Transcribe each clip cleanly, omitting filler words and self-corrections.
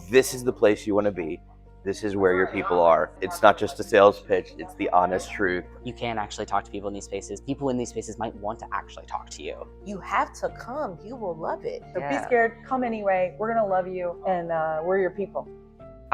this is the place you want to be. This is where your people are. It's not just a sales pitch, it's the honest truth. You can actually talk to people in these spaces. People in these spaces might want to actually talk to you. You have to come. You will love it. So be scared, come anyway. We're gonna love you, and we're your people.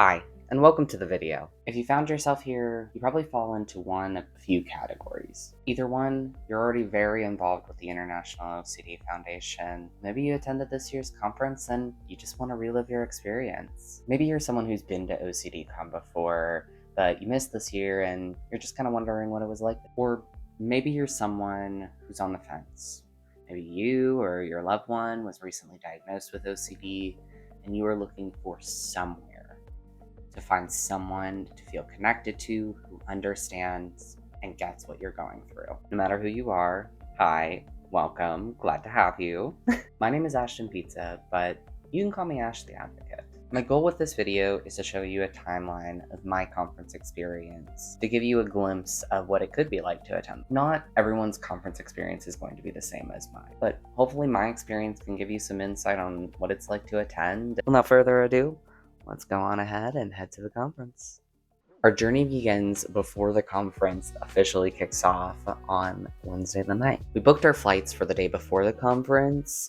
Hi, and welcome to the video. If you found yourself here, you probably fall into one of a few categories. Either one, you're already very involved with the International OCD Foundation. Maybe you attended this year's conference and you just want to relive your experience. Maybe you're someone who's been to OCD-Con before, but you missed this year and you're just kind of wondering what it was like. Or maybe you're someone who's on the fence. Maybe you or your loved one was recently diagnosed with OCD and you are looking for somewhere to find someone to feel connected to, who understands and gets what you're going through. No matter who you are, hi, welcome, glad to have you. My name is Ashton Pizza, but you can call me Ash the Advocate. My goal with this video is to show you a timeline of my conference experience, to give you a glimpse of what it could be like to attend. Not everyone's conference experience is going to be the same as mine, but hopefully my experience can give you some insight on what it's like to attend. Without further ado, let's go on ahead and head to the conference. Our journey begins before the conference officially kicks off on Wednesday the 9th. We booked our flights for the day before the conference.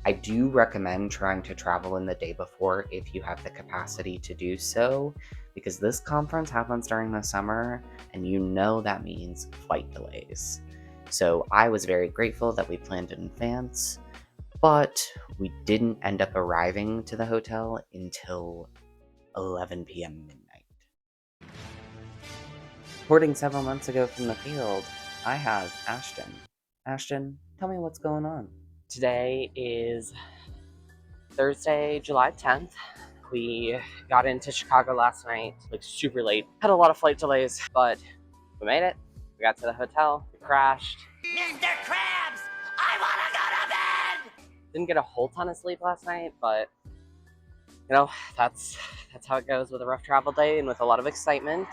I do recommend trying to travel in the day before if you have the capacity to do so, because this conference happens during the summer and you know that means flight delays. So I was very grateful that we planned in advance, but we didn't end up arriving to the hotel until 11 p.m. midnight. Reporting several months ago from the field, I have Ashton. Ashton, tell me what's going on. Today is Thursday, July 10th. We got into Chicago last night, like super late. Had a lot of flight delays, but we made it. We got to the hotel, we crashed. Mr. Krabs, I wanna go to bed! Didn't get a whole ton of sleep last night, but you know, that's how it goes with a rough travel day and with a lot of excitement.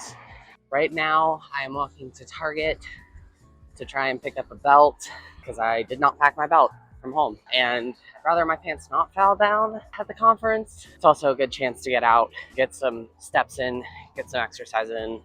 Right now, I am walking to Target to try and pick up a belt because I did not pack my belt from home. And I'd rather my pants not fall down at the conference. It's also a good chance to get out, get some steps in, get some exercise in.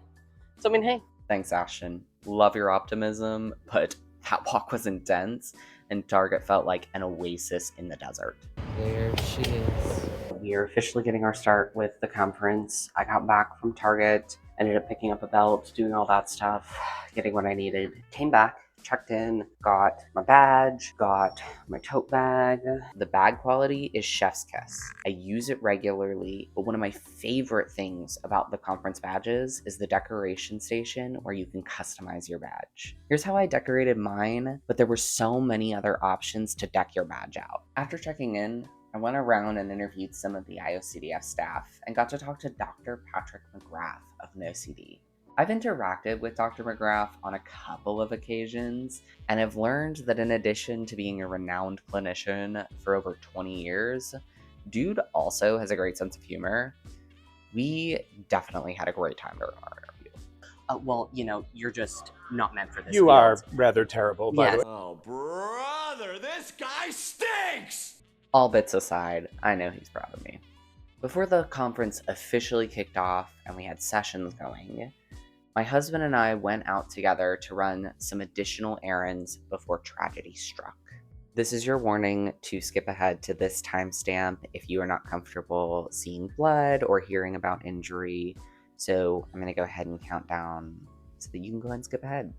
So I mean, hey. Thanks, Ashton. Love your optimism, but that walk was intense and Target felt like an oasis in the desert. There she is. We are officially getting our start with the conference. I got back from Target, ended up picking up a belt, doing all that stuff, getting what I needed. Came back, checked in, got my badge, got my tote bag. The bag quality is chef's kiss. I use it regularly, but one of my favorite things about the conference badges is the decoration station where you can customize your badge. Here's how I decorated mine, but there were so many other options to deck your badge out. After checking in, I went around and interviewed some of the I-OCD-F staff and got to talk to Dr. Patrick McGrath of NoCD. I've interacted with Dr. McGrath on a couple of occasions and have learned that in addition to being a renowned clinician for over 20 years, dude also has a great sense of humor. We definitely had a great time during our interview. Well, you know, you're just not meant for this. You are rather terrible, by the way. Oh, brother, this guy stinks! All bits aside, I know he's proud of me. Before the conference officially kicked off and we had sessions going, my husband and I went out together to run some additional errands before tragedy struck. This is your warning to skip ahead to this timestamp if you are not comfortable seeing blood or hearing about injury. So I'm going to go ahead and count down so that you can go ahead and skip ahead.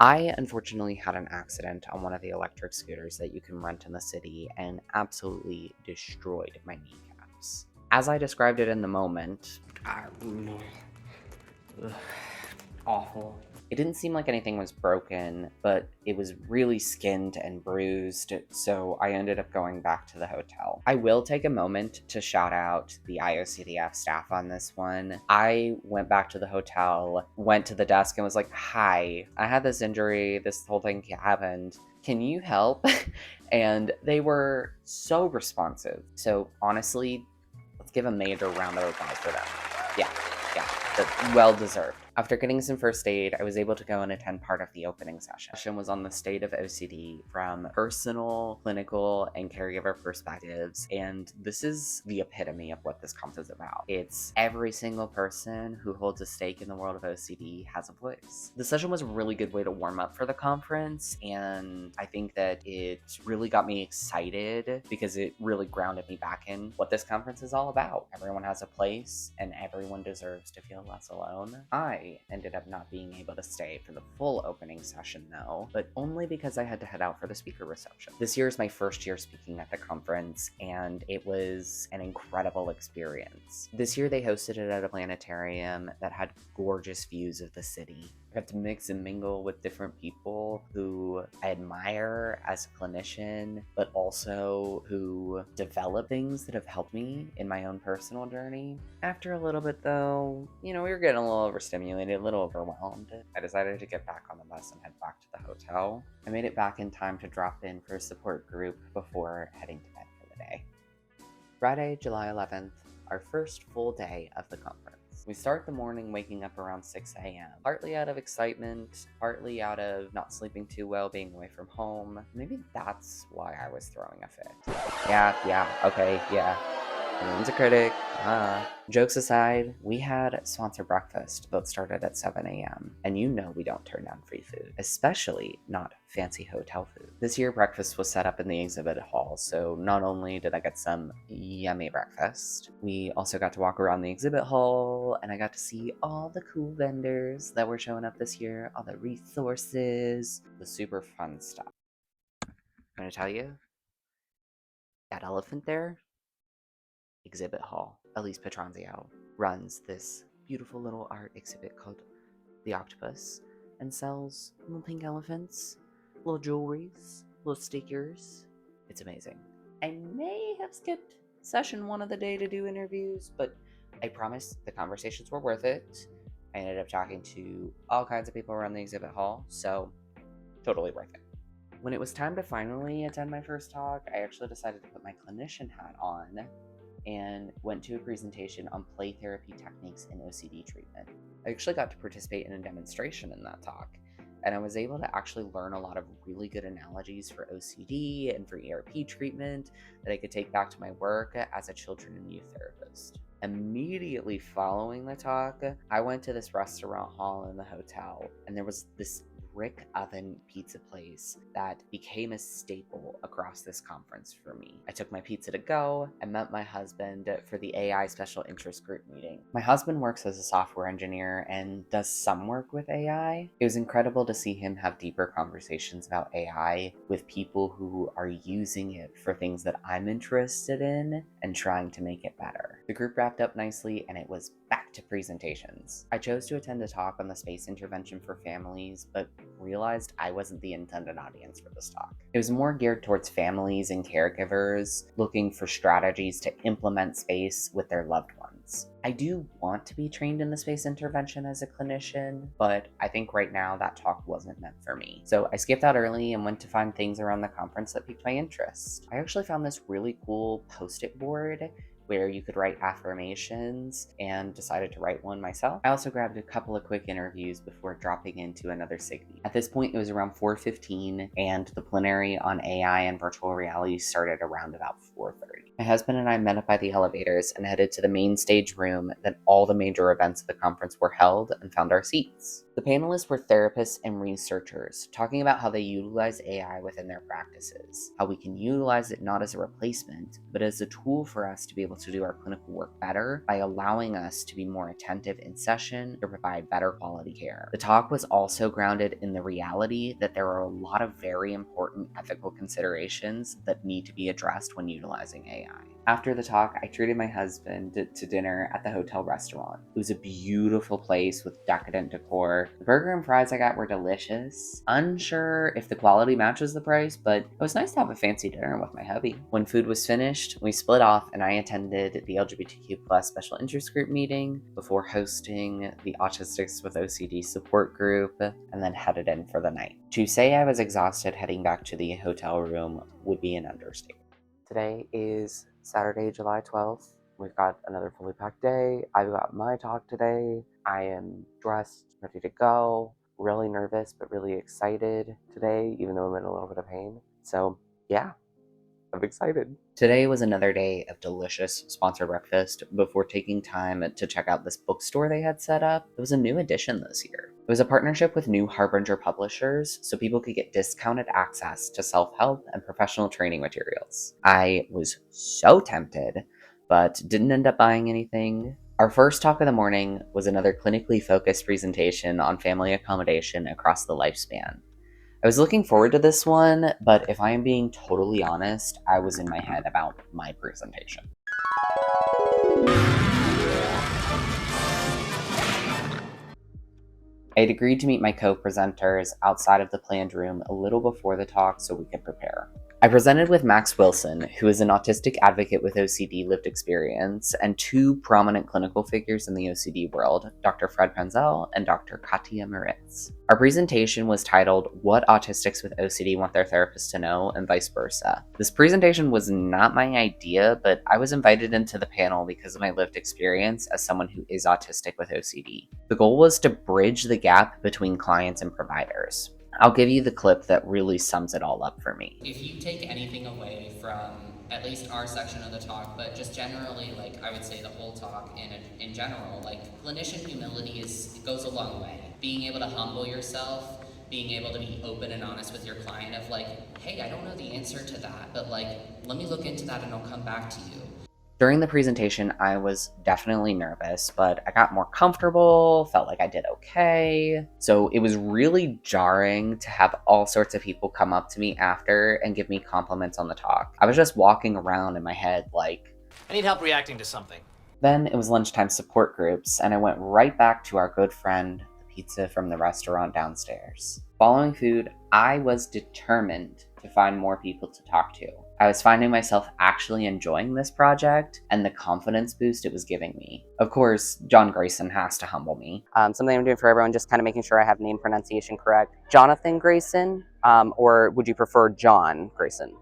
I unfortunately had an accident on one of the electric scooters that you can rent in the city and absolutely destroyed my kneecaps. As I described it in the moment, awful. It didn't seem like anything was broken, but it was really skinned and bruised, so I ended up going back to the hotel. I will take a moment to shout out the I-OCD-F staff on this one. I went back to the hotel, went to the desk and was like, hi, I had this injury, this whole thing happened. Can you help? And they were so responsive. So honestly, let's give a major round of applause for them. Yeah, well deserved. After getting some first aid, I was able to go and attend part of the opening session. The session was on the state of OCD from personal, clinical, and caregiver perspectives, and this is the epitome of what this conference is about. It's every single person who holds a stake in the world of OCD has a voice. The session was a really good way to warm up for the conference, and I think that it really got me excited because it really grounded me back in what this conference is all about. Everyone has a place, and everyone deserves to feel less alone. I ended up not being able to stay for the full opening session though, but only because I had to head out for the speaker reception. This year is my first year speaking at the conference, and it was an incredible experience. This year they hosted it at a planetarium that had gorgeous views of the city. I got to mix and mingle with different people who I admire as a clinician, but also who develop things that have helped me in my own personal journey. After a little bit though, we were getting a little overstimulated, a little overwhelmed. I decided to get back on the bus and head back to the hotel. I made it back in time to drop in for a support group before heading to bed for the day. Friday, July 11th, our first full day of the conference. We start the morning waking up around 6 a.m. Partly out of excitement, partly out of not sleeping too well, being away from home. Maybe that's why I was throwing a fit. Yeah. Everyone's a critic. Jokes aside, we had sponsor breakfast that started at 7 a.m. And we don't turn down free food, especially not fancy hotel food. This year, breakfast was set up in the exhibit hall, so not only did I get some yummy breakfast, we also got to walk around the exhibit hall, and I got to see all the cool vendors that were showing up this year, all the resources, the super fun stuff. I'm gonna tell you, that elephant there, exhibit hall. Elise Petranzio runs this beautiful little art exhibit called The Octopus and sells little pink elephants, little jewelries, little stickers. It's amazing. I may have skipped session 1 of the day to do interviews, but I promise the conversations were worth it. I ended up talking to all kinds of people around the exhibit hall, so totally worth it. When it was time to finally attend my first talk, I actually decided to put my clinician hat on and went to a presentation on play therapy techniques in OCD treatment. I actually got to participate in a demonstration in that talk, and I was able to actually learn a lot of really good analogies for OCD and for ERP treatment that I could take back to my work as a children and youth therapist. Immediately following the talk, I went to this restaurant hall in the hotel, and there was this brick oven pizza place that became a staple across this conference for me. I took my pizza to go and met my husband for the AI special interest group meeting. My husband works as a software engineer and does some work with AI. It was incredible to see him have deeper conversations about AI with people who are using it for things that I'm interested in and trying to make it better. The group wrapped up nicely and it was back to presentations. I chose to attend a talk on the space intervention for families, but realized I wasn't the intended audience for this talk. It was more geared towards families and caregivers looking for strategies to implement space with their loved ones. I do want to be trained in the space intervention as a clinician, but I think right now that talk wasn't meant for me. So I skipped out early and went to find things around the conference that piqued my interest. I actually found this really cool post-it board where you could write affirmations and decided to write one myself. I also grabbed a couple of quick interviews before dropping into another SIGME. At this point, it was around 4:15 and the plenary on AI and virtual reality started around about 4:30. My husband and I met up by the elevators and headed to the main stage room that all the major events of the conference were held and found our seats. The panelists were therapists and researchers talking about how they utilize AI within their practices, how we can utilize it not as a replacement, but as a tool for us to be able to do our clinical work better by allowing us to be more attentive in session to provide better quality care. The talk was also grounded in the reality that there are a lot of very important ethical considerations that need to be addressed when utilizing AI. After the talk, I treated my husband to dinner at the hotel restaurant. It was a beautiful place with decadent decor. The burger and fries I got were delicious. Unsure if the quality matches the price, but it was nice to have a fancy dinner with my hubby. When food was finished, we split off and I attended the LGBTQ+ special interest group meeting before hosting the Autistics with OCD Support group and then headed in for the night. To say I was exhausted heading back to the hotel room would be an understatement. Today is Saturday, July 12th. We've got another fully packed day. I've got my talk today. I am dressed, ready to go, really nervous, but really excited today, even though I'm in a little bit of pain. So yeah, I'm excited. Today was another day of delicious sponsored breakfast before taking time to check out this bookstore they had set up. It was a new addition this year. It was a partnership with New Harbinger Publishers, so people could get discounted access to self-help and professional training materials. I was so tempted, but didn't end up buying anything. Our first talk of the morning was another clinically focused presentation on family accommodation across the lifespan. I was looking forward to this one, but if I am being totally honest, I was in my head about my presentation. I had agreed to meet my co-presenters outside of the planned room a little before the talk so we could prepare. I presented with Max Wilson, who is an autistic advocate with OCD lived experience, and two prominent clinical figures in the OCD world, Dr. Fred Penzel and Dr. Katia Moritz. Our presentation was titled, What Autistics with OCD Want Their Therapists to Know, and Vice Versa. This presentation was not my idea, but I was invited into the panel because of my lived experience as someone who is autistic with OCD. The goal was to bridge the gap between clients and providers. I'll give you the clip that really sums it all up for me. If you take anything away from at least our section of the talk, but just generally, like I would say the whole talk in general, like clinician humility goes a long way. Being able to humble yourself, being able to be open and honest with your client of like, hey, I don't know the answer to that, but like, let me look into that and I'll come back to you. During the presentation, I was definitely nervous, but I got more comfortable, felt like I did okay. So it was really jarring to have all sorts of people come up to me after and give me compliments on the talk. I was just walking around in my head like, I need help reacting to something. Then it was lunchtime support groups, and I went right back to our good friend, the pizza from the restaurant downstairs. Following food, I was determined to find more people to talk to. I was finding myself actually enjoying this project and the confidence boost it was giving me. Of course, John Grayson has to humble me. Something I'm doing for everyone, just kind of making sure I have name pronunciation correct. Jonathan Grayson, or would you prefer John Grayson?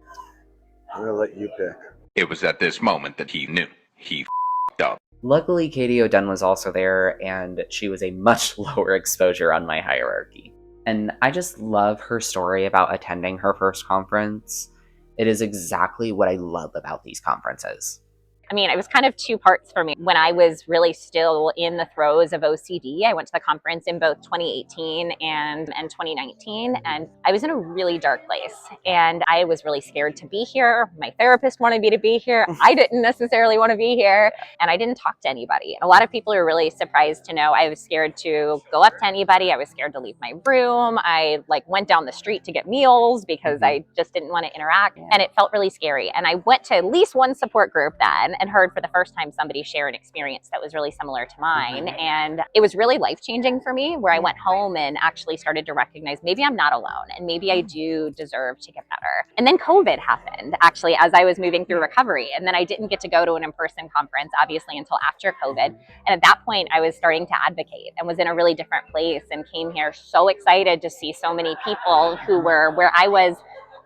I'm gonna let you pick. It was at this moment that he knew. He f***ed up. Luckily, Katie O'Dunn was also there, and she was a much lower exposure on my hierarchy. And I just love her story about attending her first conference. It is exactly what I love about these conferences. I mean, it was kind of two parts for me. When I was really still in the throes of OCD, I went to the conference in both 2018 and 2019, and I was in a really dark place. And I was really scared to be here. My therapist wanted me to be here. I didn't necessarily want to be here, and I didn't talk to anybody. And a lot of people are really surprised to know I was scared to go up to anybody. I was scared to leave my room. I went down the street to get meals because I just didn't want to interact, and it felt really scary. And I went to at least one support group then and heard for the first time somebody share an experience that was really similar to mine. And it was really life-changing for me, where I went home and actually started to recognize maybe I'm not alone and maybe I do deserve to get better. And then COVID happened, actually, as I was moving through recovery. And then I didn't get to go to an in-person conference, obviously, until after COVID. And at that point, I was starting to advocate and was in a really different place and came here so excited to see so many people who were where I was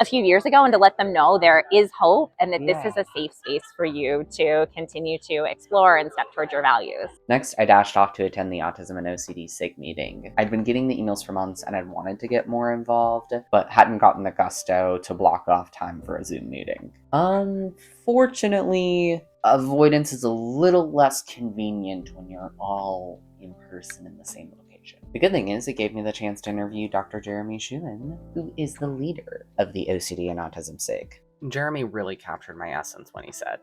a few years ago, and to let them know there is hope and that this is a safe space for you to continue to explore and step towards your values. Next, I dashed off to attend the Autism and OCD SIG meeting. I'd been getting the emails for months and I'd wanted to get more involved, but hadn't gotten the gusto to block off time for a Zoom meeting. Unfortunately, avoidance is a little less convenient when you're all in person in the same location. The good thing is it gave me the chance to interview Dr. Jeremy Schumann, who is the leader of the OCD and Autism SIG. Jeremy really captured my essence when he said,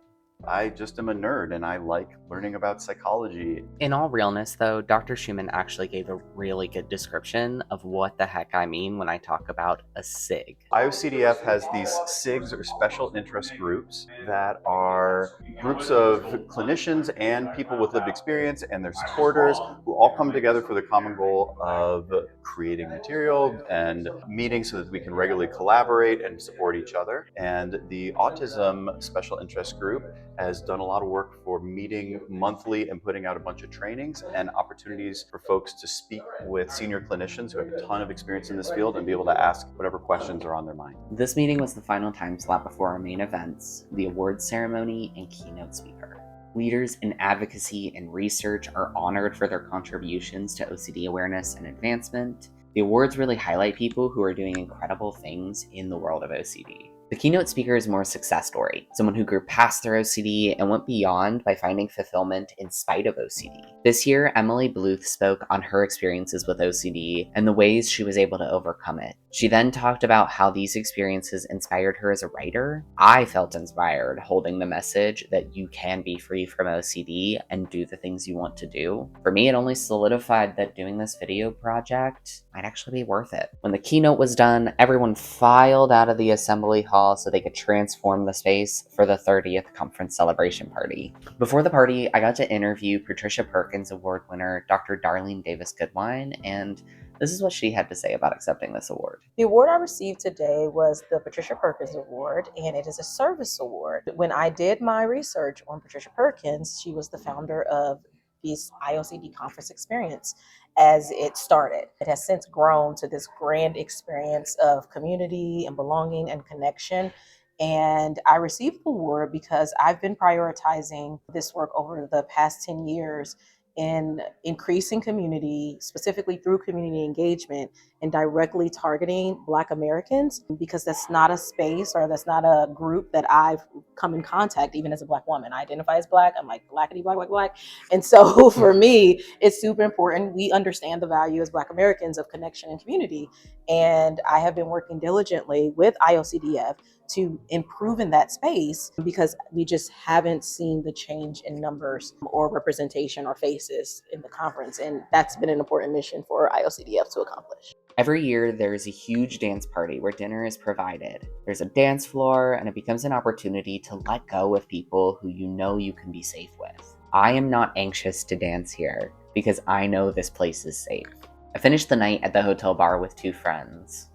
I just am a nerd and I like learning about psychology. In all realness, though, Dr. Schumann actually gave a really good description of what the heck I mean when I talk about a SIG. I-OCD-F has these SIGs, or special interest groups, that are groups of clinicians and people with lived experience and their supporters who all come together for the common goal of creating material and meeting so that we can regularly collaborate and support each other. And the Autism Special Interest Group has done a lot of work for meeting monthly and putting out a bunch of trainings and opportunities for folks to speak with senior clinicians who have a ton of experience in this field and be able to ask whatever questions are on their mind. This meeting was the final time slot before our main events, the awards ceremony and keynote speaker. Leaders in advocacy and research are honored for their contributions to OCD awareness and advancement. The awards really highlight people who are doing incredible things in the world of OCD. The keynote speaker is more a success story, someone who grew past their OCD and went beyond by finding fulfillment in spite of OCD. This year, Emily Bluth spoke on her experiences with OCD and the ways she was able to overcome it. She then talked about how these experiences inspired her as a writer. I felt inspired holding the message that you can be free from OCD and do the things you want to do. For me, it only solidified that doing this video project might actually be worth it. When the keynote was done, everyone filed out of the assembly hall so they could transform the space for the 30th conference celebration party. Before the party, I got to interview Patricia Perkins Award winner Dr. Darlene Davis Goodwine, and this is what she had to say about accepting this award. The award I received today was the Patricia Perkins Award, and it is a service award. When I did my research on Patricia Perkins, she was the founder of this I-OCD conference experience as it started. It has since grown to this grand experience of community and belonging and connection. And I received the award because I've been prioritizing this work over the past 10 years in increasing community, specifically through community engagement and directly targeting Black Americans, because that's not a space or that's not a group that I've come in contact, even as a Black woman. I identify as Black, I'm like blackity black, black, black. And so for me, it's super important. We understand the value as Black Americans of connection and community. And I have been working diligently with I-OCD-F to improve in that space because we just haven't seen the change in numbers or representation or faces in the conference. And that's been an important mission for I-OCD-F to accomplish. Every year, there's a huge dance party where dinner is provided. There's a dance floor, and it becomes an opportunity to let go of people who you know you can be safe with. I am not anxious to dance here because I know this place is safe. I finished the night at the hotel bar with 2 friends.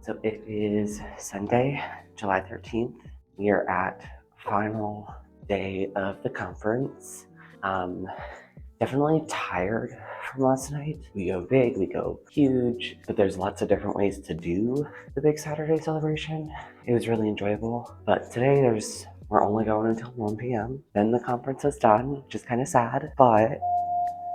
So it is Sunday, July 13th. We are at final day of the conference. Definitely tired from last night. We go big, we go huge, but there's lots of different ways to do the big Saturday celebration. It was really enjoyable, but today we're only going until 1 p.m. Then the conference is done, which is kind of sad, but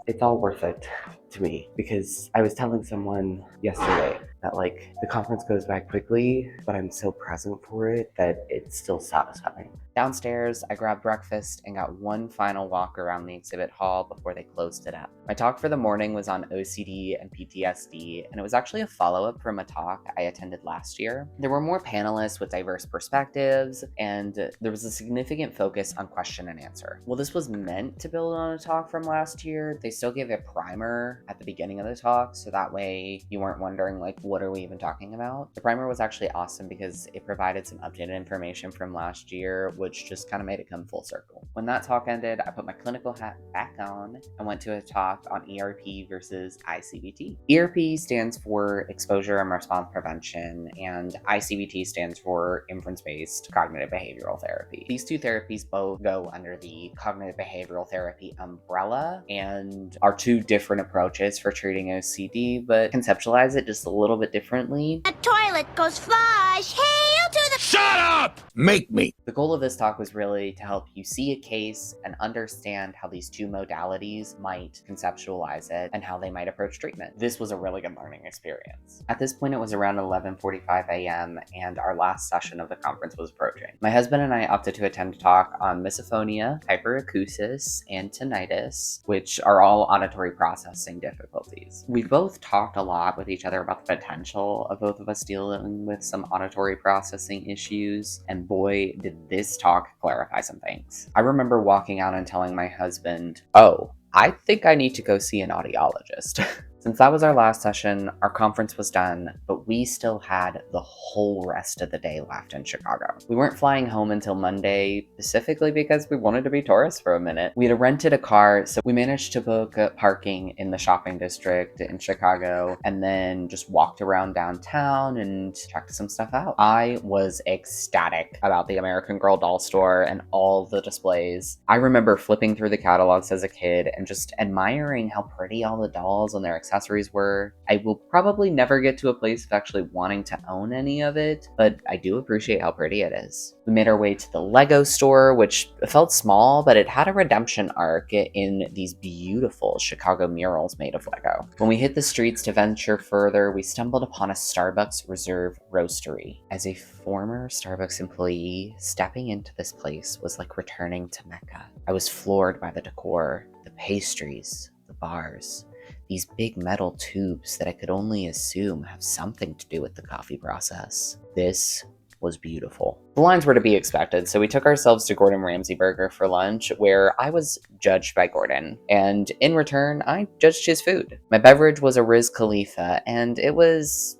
it's all worth it to me because I was telling someone yesterday that like the conference goes by quickly, but I'm so present for it that it's still satisfying. Downstairs, I grabbed breakfast and got one final walk around the exhibit hall before they closed it up. My talk for the morning was on OCD and PTSD, and it was actually a follow-up from a talk I attended last year. There were more panelists with diverse perspectives, and there was a significant focus on question and answer. Well, this was meant to build on a talk from last year. They still gave a primer at the beginning of the talk, so that way you weren't wondering like, what are we even talking about? The primer was actually awesome because it provided some updated information from last year, which just kind of made it come full circle. When that talk ended, I put my clinical hat back on and went to a talk on ERP versus ICBT. ERP stands for exposure and response prevention, and ICBT stands for inference-based cognitive behavioral therapy. These 2 therapies both go under the cognitive behavioral therapy umbrella and are 2 different approaches for treating OCD, but conceptualize it just a little bit differently. The toilet goes flush. Hail to the— Shut up! Make me! The goal of this talk was really to help you see a case and understand how these 2 modalities might conceptualize it and how they might approach treatment. This was a really good learning experience. At this point, it was around 11:45 a.m. and our last session of the conference was approaching. My husband and I opted to attend a talk on misophonia, hyperacusis, and tinnitus, which are all auditory processing difficulties. We both talked a lot with each other about the potential of both of us dealing with some auditory processing issues, and boy, did this talk clarify some things. I remember walking out and telling my husband, oh, I think I need to go see an audiologist. Since that was our last session, our conference was done, but we still had the whole rest of the day left in Chicago. We weren't flying home until Monday, specifically because we wanted to be tourists for a minute. We had rented a car, so we managed to book parking in the shopping district in Chicago, and then just walked around downtown and checked some stuff out. I was ecstatic about the American Girl doll store and all the displays. I remember flipping through the catalogs as a kid and just admiring how pretty all the dolls and their accessories accessories were. I will probably never get to a place of actually wanting to own any of it, but I do appreciate how pretty it is. We made our way to the Lego store, which felt small, but it had a redemption arc in these beautiful Chicago murals made of Lego. When we hit the streets to venture further, we stumbled upon a Starbucks Reserve Roastery. As a former Starbucks employee, stepping into this place was like returning to Mecca. I was floored by the decor, the pastries, the bars, these big metal tubes that I could only assume have something to do with the coffee process. This was beautiful. The lines were to be expected, so we took ourselves to Gordon Ramsay Burger for lunch, where I was judged by Gordon, and in return, I judged his food. My beverage was a Riz Khalifa, and it was...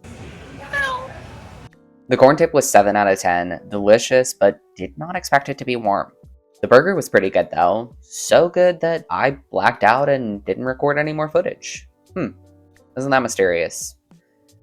The corn tip was 7 out of 10, delicious, but did not expect it to be warm. The burger was pretty good though, so good that I blacked out and didn't record any more footage. Isn't that mysterious?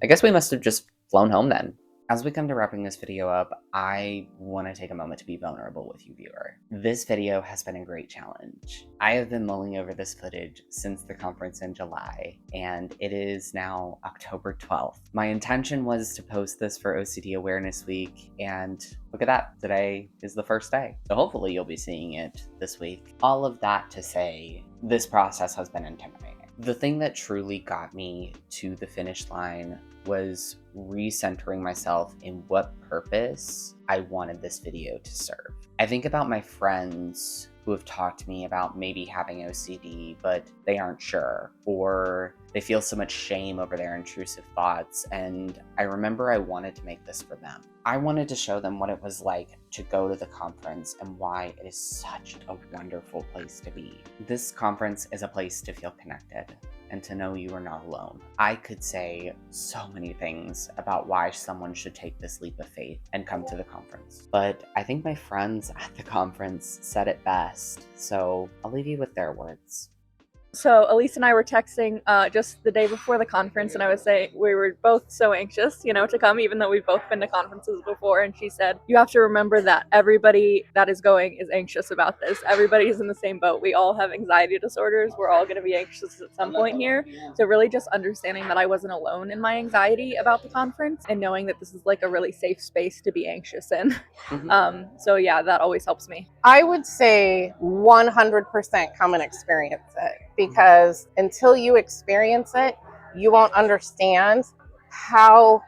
I guess we must have just flown home then. As we come to wrapping this video up, I want to take a moment to be vulnerable with you, viewer. This video has been a great challenge. I have been mulling over this footage since the conference in July, and it is now October 12th. My intention was to post this for OCD Awareness Week, and look at that, today is the first day. So hopefully you'll be seeing it this week. All of that to say, this process has been intimidating. The thing that truly got me to the finish line was recentering myself in what purpose I wanted this video to serve. I think about my friends who have talked to me about maybe having OCD, but they aren't sure, or they feel so much shame over their intrusive thoughts, and I remember I wanted to make this for them. I wanted to show them what it was like to go to the conference and why it is such a wonderful place to be. This conference is a place to feel connected and to know you are not alone. I could say so many things about why someone should take this leap of faith and come to the conference, but I think my friends at the conference said it best, so I'll leave you with their words. So Elise and I were texting just the day before the conference, and I was saying we were both so anxious, to come, even though we've both been to conferences before. And she said, you have to remember that everybody that is going is anxious about this. Everybody's in the same boat. We all have anxiety disorders. We're all going to be anxious at some point here. So really just understanding that I wasn't alone in my anxiety about the conference, and knowing that this is like a really safe space to be anxious in. So yeah, that always helps me. I would say 100% come and experience it, because until you experience it, you won't understand how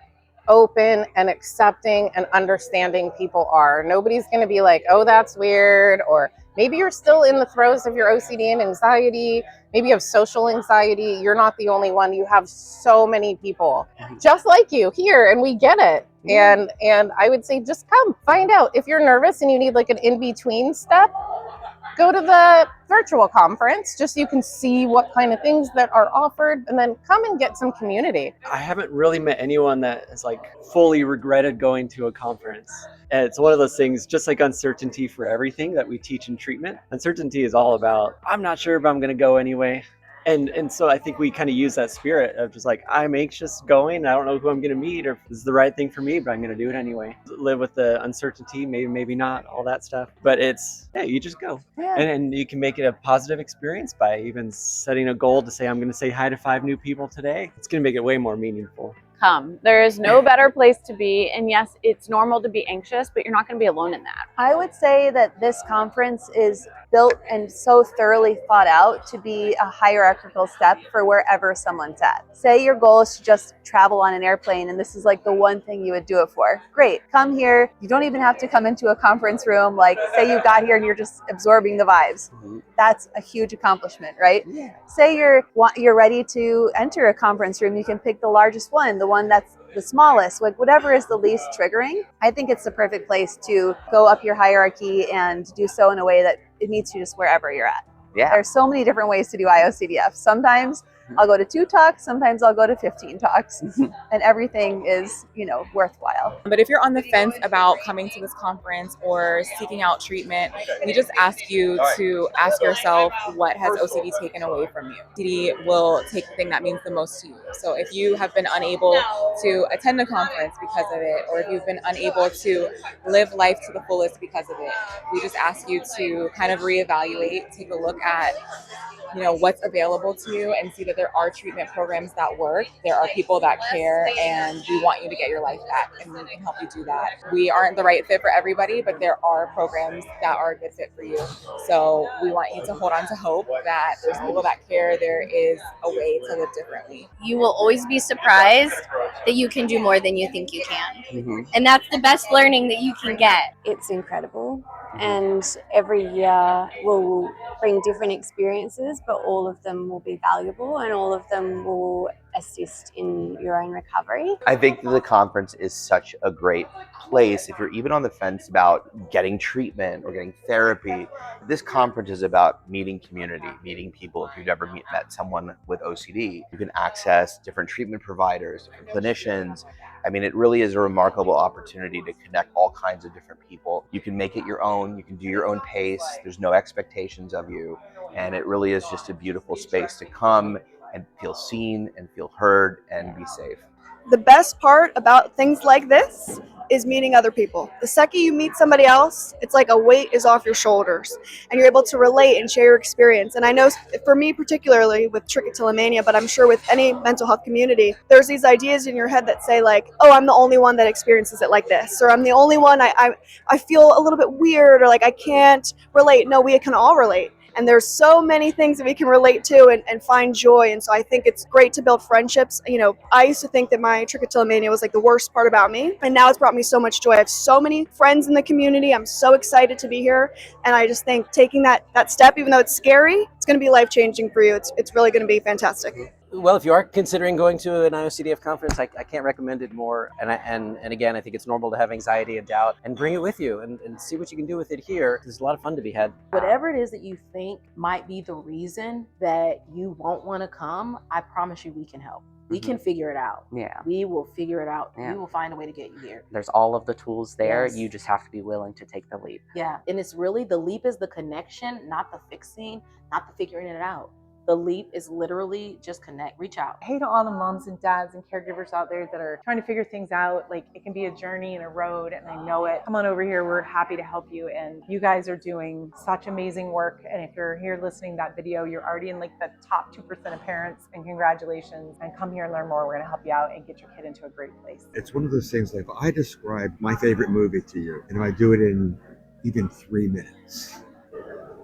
open and accepting and understanding people are. Nobody's going to be like, oh, that's weird, or maybe you're still in the throes of your OCD and anxiety. Maybe you have social anxiety. You're not the only one. You have so many people just like you here, and we get it. And I would say just come, find out. If you're nervous and you need like an in-between step, go to the virtual conference just so you can see what kind of things that are offered, and then come and get some community. I haven't really met anyone that has like fully regretted going to a conference. And it's one of those things, just like uncertainty for everything that we teach in treatment. Uncertainty is all about, I'm not sure if I'm going to go anyway. And so I think we kind of use that spirit of just like, I'm anxious going, I don't know who I'm going to meet or if this is the right thing for me, but I'm going to do it anyway. Live with the uncertainty, maybe not, all that stuff. But it's, yeah, you just go. Yeah. And you can make it a positive experience by even setting a goal to say, I'm going to say hi to 5 new people today. It's going to make it way more meaningful. Come. There is no better place to be. And yes, it's normal to be anxious, but you're not going to be alone in that. I would say that this conference is built and so thoroughly thought out to be a hierarchical step for wherever someone's at. Say your goal is to just travel on an airplane and this is like the one thing you would do it for. Great, come here. You don't even have to come into a conference room. Like say you got here and you're just absorbing the vibes. That's a huge accomplishment, right? Yeah. Say you're ready to enter a conference room. You can pick the largest one, the one that's the smallest, like whatever is the least triggering. I think it's the perfect place to go up your hierarchy and do so in a way that it meets you just wherever you're at. Yeah. There's so many different ways to do I-OCD-F. Sometimes I'll go to 2 talks, sometimes I'll go to 15 talks, and everything is, worthwhile. But if you're on the fence about coming to this conference or seeking out treatment, we just ask you to ask yourself, what has OCD taken away from you? OCD will take the thing that means the most to you. So if you have been unable to attend a conference because of it, or if you've been unable to live life to the fullest because of it, we just ask you to kind of reevaluate, take a look at what's available to you, and see that there are treatment programs that work. There are people that care, and we want you to get your life back, and we can help you do that. We aren't the right fit for everybody, but there are programs that are a good fit for you. So we want you to hold on to hope that there's people that care. There is a way to live differently. You will always be surprised that you can do more than you think you can. And that's the best learning that you can get. It's incredible, and every year will bring different experiences, but all of them will be valuable and all of them will assist in your own recovery. I think the conference is such a great place if you're even on the fence about getting treatment or getting therapy. This conference is about meeting community, meeting people. If you've ever met someone with OCD, you can access different treatment providers, different clinicians. I mean, it really is a remarkable opportunity to connect all kinds of different people. You can make it your own, you can do your own pace, there's no expectations of you, and it really is just a beautiful space to come and feel seen and feel heard and be safe. The best part about things like this is meeting other people. The second you meet somebody else, it's like a weight is off your shoulders and you're able to relate and share your experience. And I know for me particularly with trichotillomania, but I'm sure with any mental health community, there's these ideas in your head that say like, oh, I'm the only one that experiences it like this, or I'm the only one, I feel a little bit weird, or like I can't relate. No, we can all relate. And there's so many things that we can relate to and find joy. And so I think it's great to build friendships. You know, I used to think that my trichotillomania was like the worst part about me. And now it's brought me so much joy. I have so many friends in the community. I'm so excited to be here. And I just think taking that step, even though it's scary, it's going to be life-changing for you. It's really going to be fantastic. Well, if you are considering going to an I-OCD-F conference, I can't recommend it more. And again, I think it's normal to have anxiety and doubt, and bring it with you and see what you can do with it here. There's a lot of fun to be had. Whatever it is that you think might be the reason that you won't want to come, I promise you we can help. We can figure it out. Yeah. We will figure it out. Yeah. We will find a way to get you here. There's all of the tools there. Yes. You just have to be willing to take the leap. Yeah. And it's really, the leap is the connection, not the fixing, not the figuring it out. The leap is literally just connect, reach out. Hey to all the moms and dads and caregivers out there that are trying to figure things out. Like, it can be a journey and a road, and I know it. Come on over here. We're happy to help you. And you guys are doing such amazing work. And if you're here listening to that video, you're already in like the top 2% of parents, and congratulations. And come here and learn more. We're going to help you out and get your kid into a great place. It's one of those things, like if I describe my favorite movie to you, and if I do it in even 3 minutes,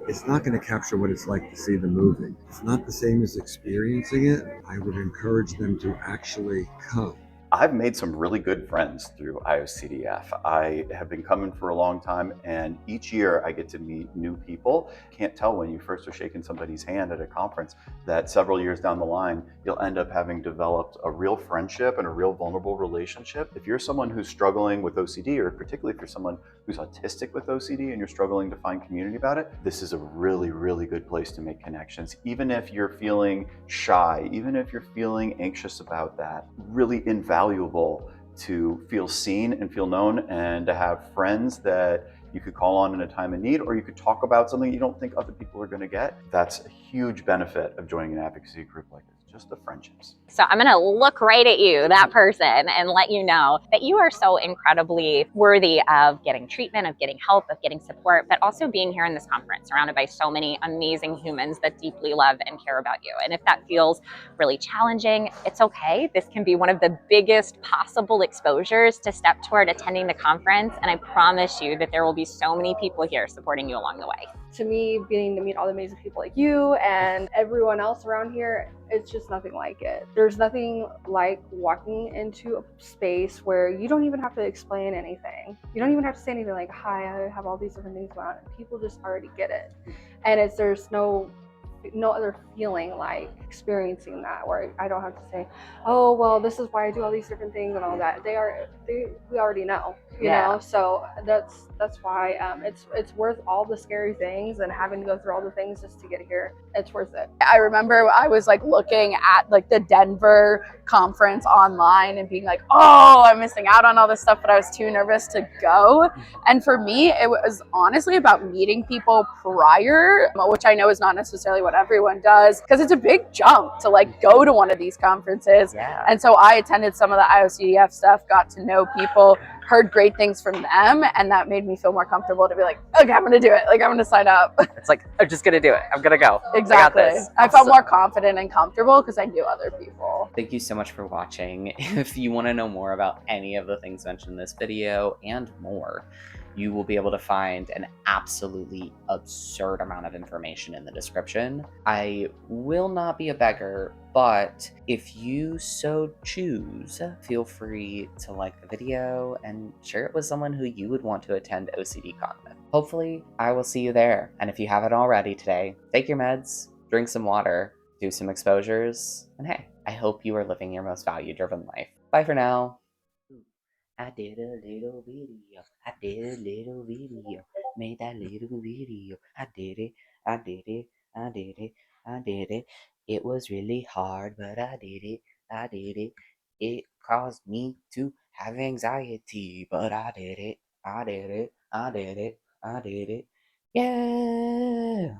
it's not going to capture what it's like to see the movie. It's not the same as experiencing it. I would encourage them to actually come. I've made some really good friends through I-OCD-F. I have been coming for a long time, and each year I get to meet new people. Can't tell when you first are shaking somebody's hand at a conference that several years down the line, you'll end up having developed a real friendship and a real vulnerable relationship. If you're someone who's struggling with OCD, or particularly if you're someone who's autistic with OCD and you're struggling to find community about it, this is a really, really good place to make connections. Even if you're feeling shy, even if you're feeling anxious about that, really invaluable to feel seen and feel known, and to have friends that you could call on in a time of need, or you could talk about something you don't think other people are going to get. That's a huge benefit of joining an advocacy group like this. Just the friendships. So I'm going to look right at you, that person, and let you know that you are so incredibly worthy of getting treatment, of getting help, of getting support, but also being here in this conference surrounded by so many amazing humans that deeply love and care about you. And if that feels really challenging, it's okay. This can be one of the biggest possible exposures to step toward attending the conference. And I promise you that there will be so many people here supporting you along the way. To me, getting to meet all the amazing people like you and everyone else around here, it's just nothing like it. There's nothing like walking into a space where you don't even have to explain anything. You don't even have to say anything like, hi, I have all these different things going on. People just already get it. And there's no other feeling like experiencing that, where I don't have to say, oh, well, this is why I do all these different things and all that. We already know, you know? So that's why it's worth all the scary things and having to go through all the things just to get here. It's worth it. I remember I was like looking at like the Denver conference online and being like, oh, I'm missing out on all this stuff, but I was too nervous to go. And for me, it was honestly about meeting people prior, which I know is not necessarily what what everyone does, because it's a big jump to like go to one of these conferences. Yeah. And so I attended some of the I-OCD-F stuff, got to know people, heard great things from them, and that made me feel more comfortable to be like, okay, I'm gonna do it. Like, I'm gonna sign up. It's like, I'm just gonna do it. I'm gonna go. Exactly. I got this. I felt more confident and comfortable because I knew other people. Thank you so much for watching. If you want to know more about any of the things mentioned in this video and more, you will be able to find an absolutely absurd amount of information in the description. I will not be a beggar, but if you so choose, feel free to like the video and share it with someone who you would want to attend OCD-Con with. Hopefully, I will see you there. And if you haven't already today, take your meds, drink some water, do some exposures, and hey, I hope you are living your most value-driven life. Bye for now. I did a little video. I did a little video. Made that little video. I did it. I did it. I did it. I did it. It was really hard, but I did it. I did it. It caused me to have anxiety, but I did it. I did it. I did it. I did it. Yeah.